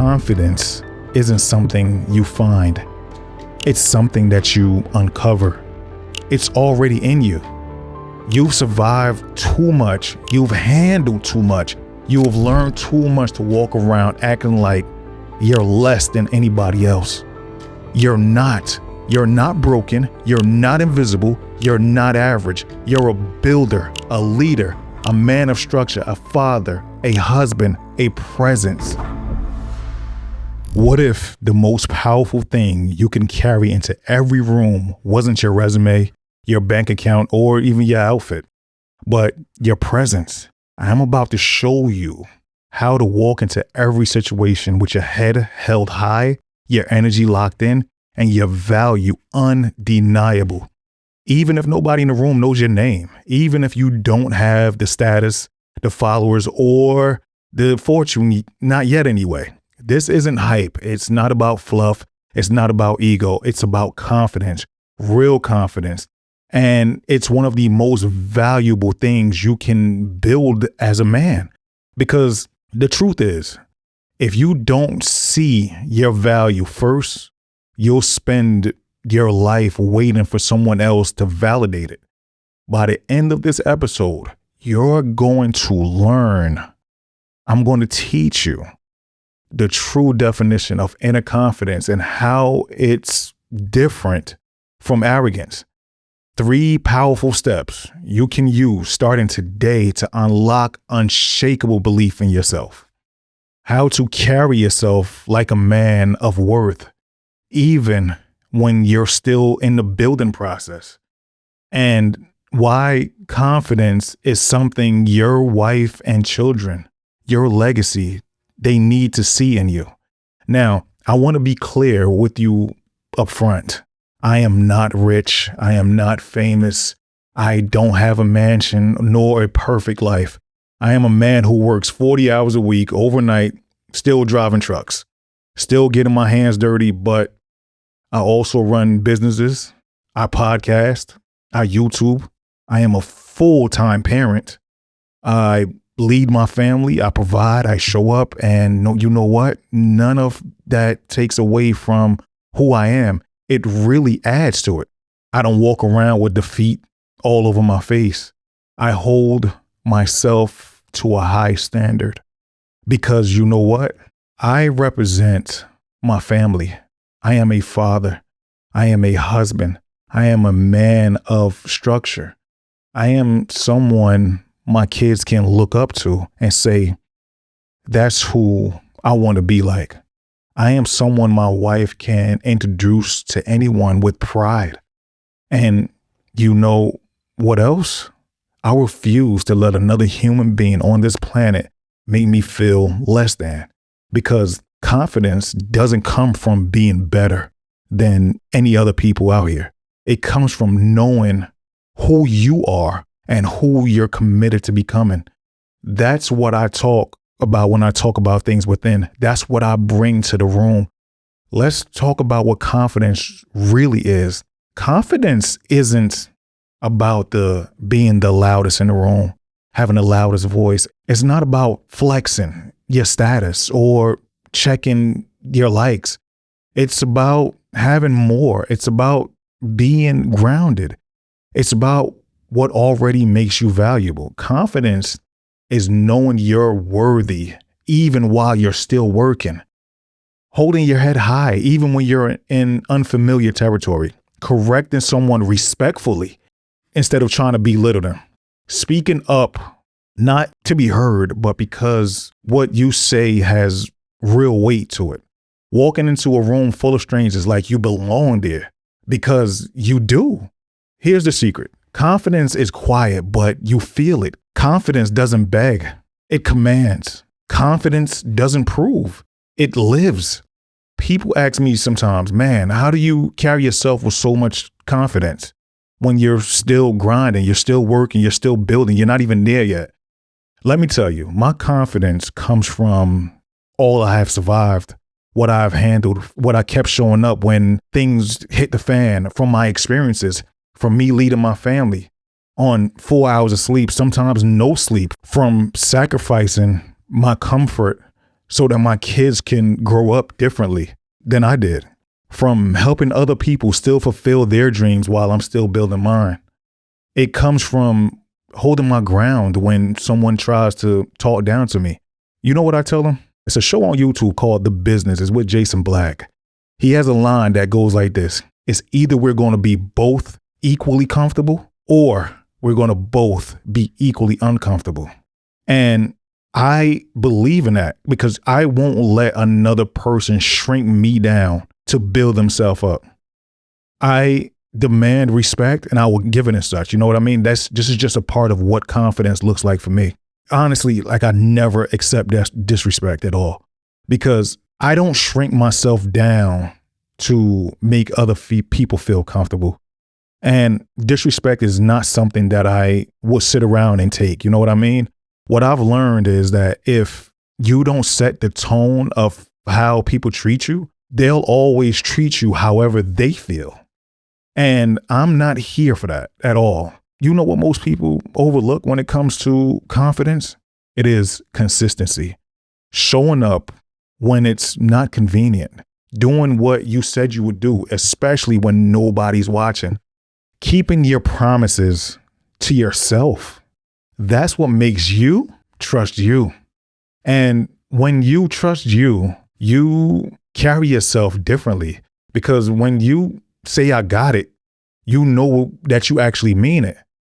confidence isn't something you find. It's something that you uncover. It's already in you. You've survived too much. You've handled too much. You have learned too much to walk around acting like you're less than anybody else. You're not. You're not broken. You're not invisible. You're not average. You're a builder, a leader, a man of structure, a father, a husband, a presence. What if the most powerful thing you can carry into every room wasn't your resume, your bank account, or even your outfit, but your presence? I'm about to show you how to walk into every situation with your head held high, your energy locked in, and your value undeniable. Even if nobody in the room knows your name, even if you don't have the status, the followers, or the fortune, not yet anyway. This isn't hype. It's not about fluff. It's not about ego. It's about confidence, real confidence. And it's one of the most valuable things you can build as a man. Because the truth is, if you don't see your value first, you'll spend your life waiting for someone else to validate it. By the end of this episode, you're going to learn. I'm going to teach you the true definition of inner confidence and how it's different from arrogance. 3 powerful steps you can use starting today to unlock unshakable belief in yourself. How to carry yourself like a man of worth, even when you're still in the building process. And why confidence is something your wife and children, your legacy, they need to see in you. Now, I want to be clear with you up front. I am not rich. I am not famous. I don't have a mansion nor a perfect life. I am a man who works 40 hours a week overnight, still driving trucks, still getting my hands dirty, but I also run businesses. I podcast. I YouTube. I am a full-time parent. I lead my family. I provide. I show up. And you know what? None of that takes away from who I am. It really adds to it. I don't walk around with defeat all over my face. I hold myself to a high standard because you know what? I represent my family. I am a father. I am a husband. I am a man of structure. I am someone my kids can look up to and say, that's who I want to be like. I am someone my wife can introduce to anyone with pride. And you know what else? I refuse to let another human being on this planet make me feel less than, because confidence doesn't come from being better than any other people out here. It comes from knowing who you are and who you're committed to becoming. That's what I talk about when I talk about things within. That's what I bring to the room. Let's talk about what confidence really is. Confidence isn't about being the loudest in the room, having the loudest voice. It's not about flexing your status or checking your likes. It's about having more. It's about being grounded. It's about what already makes you valuable. Confidence is knowing you're worthy even while you're still working. Holding your head high even when you're in unfamiliar territory. Correcting someone respectfully instead of trying to belittle them. Speaking up, not to be heard, but because what you say has real weight to it. Walking into a room full of strangers like you belong there because you do. Here's the secret. Confidence is quiet, but you feel it. Confidence doesn't beg. It commands. Confidence doesn't prove. It lives. People ask me sometimes, man, how do you carry yourself with so much confidence when you're still grinding, you're still working, you're still building, you're not even there yet? Let me tell you, my confidence comes from all I have survived, what I've handled, what I kept showing up when things hit the fan, from my experiences, from me leading my family on 4 hours of sleep, sometimes no sleep, from sacrificing my comfort so that my kids can grow up differently than I did, from helping other people still fulfill their dreams while I'm still building mine. It comes from holding my ground when someone tries to talk down to me. You know what I tell them? It's a show on YouTube called The Business. It's with Jason Black. He has a line that goes like this. It's either we're going to be both equally comfortable or we're going to both be equally uncomfortable. And I believe in that because I won't let another person shrink me down to build themselves up. I demand respect and I will give it as such. You know what I mean? This is just a part of what confidence looks like for me. Honestly, like I never accept disrespect at all because I don't shrink myself down to make other people feel comfortable. And disrespect is not something that I will sit around and take. You know what I mean? What I've learned is that if you don't set the tone of how people treat you, they'll always treat you however they feel. And I'm not here for that at all. You know what most people overlook when it comes to confidence? It is consistency. Showing up when it's not convenient. Doing what you said you would do, especially when nobody's watching. Keeping your promises to yourself. That's what makes you trust you. And when you trust you, you carry yourself differently. Because when you say, I got it, you know that you actually mean it.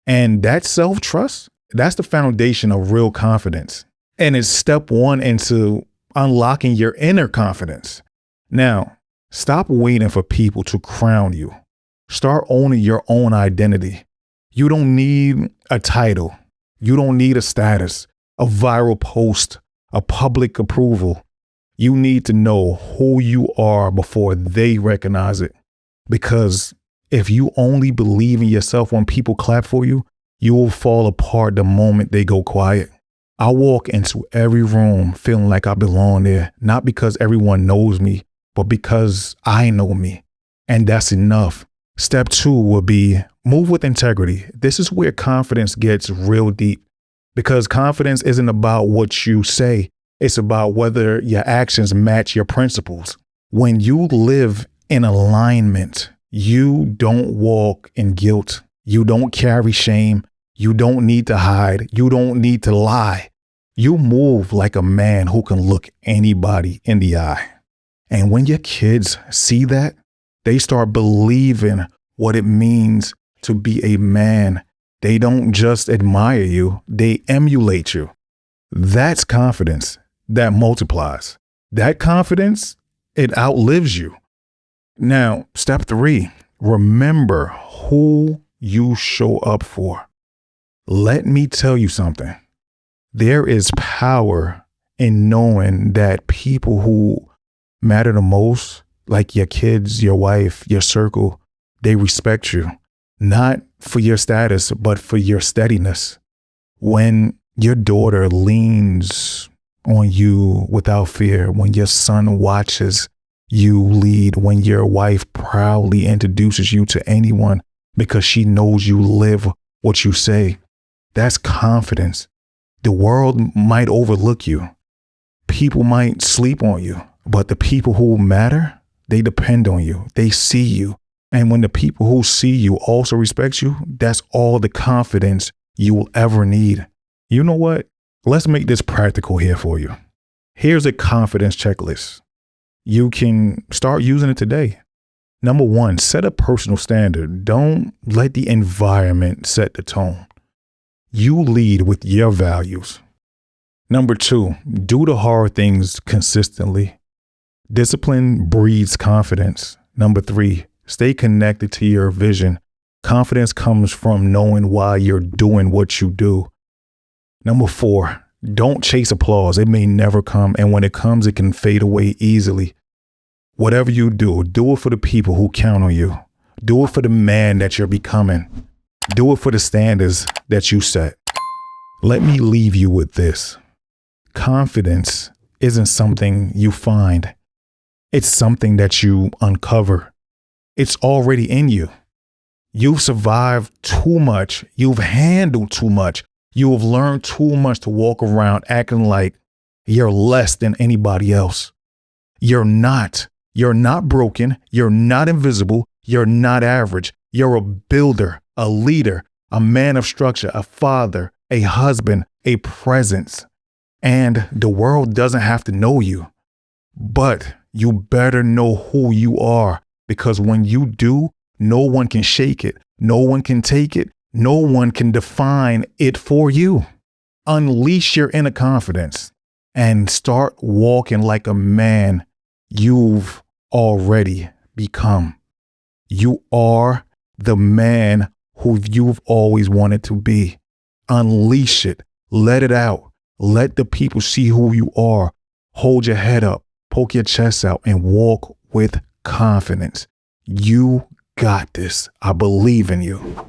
And that self-trust, that's the foundation of real confidence. And it's step one into unlocking your inner confidence. Now, stop waiting for people to crown you. Start owning your own identity. You don't need a title. You don't need a status, a viral post, a public approval. You need to know who you are before they recognize it. Because if you only believe in yourself when people clap for you, you will fall apart the moment they go quiet. I walk into every room feeling like I belong there, not because everyone knows me, but because I know me. And that's enough. Step 2 will be move with integrity. This is where confidence gets real deep because confidence isn't about what you say. It's about whether your actions match your principles. When you live in alignment, you don't walk in guilt. You don't carry shame. You don't need to hide. You don't need to lie. You move like a man who can look anybody in the eye. And when your kids see that, they start believing what it means to be a man. They don't just admire you, they emulate you. That's confidence that multiplies. That confidence, it outlives you. Now, step 3, remember who you show up for. Let me tell you something. There is power in knowing that people who matter the most, like your kids, your wife, your circle, they respect you, not for your status, but for your steadiness. When your daughter leans on you without fear, when your son watches you lead, when your wife proudly introduces you to anyone because she knows you live what you say, that's confidence. The world might overlook you. People might sleep on you, but the people who matter, they depend on you. They see you. And when the people who see you also respect you, that's all the confidence you will ever need. You know what? Let's make this practical here for you. Here's a confidence checklist. You can start using it today. Number 1, set a personal standard. Don't let the environment set the tone. You lead with your values. Number 2, do the hard things consistently. Discipline breeds confidence. Number 3, stay connected to your vision. Confidence comes from knowing why you're doing what you do. Number 4, don't chase applause. It may never come. And when it comes, it can fade away easily. Whatever you do it for the people who count on you. Do it for the man that you're becoming. Do it for the standards that you set. Let me leave you with this. Confidence isn't something you find. It's something that you uncover. It's already in you. You've survived too much. You've handled too much. You have learned too much to walk around acting like you're less than anybody else. You're not. You're not broken. You're not invisible. You're not average. You're a builder, a leader, a man of structure, a father, a husband, a presence. And the world doesn't have to know you, but you better know who you are, because when you do, no one can shake it. No one can take it. No one can define it for you. Unleash your inner confidence and start walking like a man you've already become. You are the man who you've always wanted to be. Unleash it. Let it out. Let the people see who you are. Hold your head up, poke your chest out, and walk with confidence. You got this. I believe in you.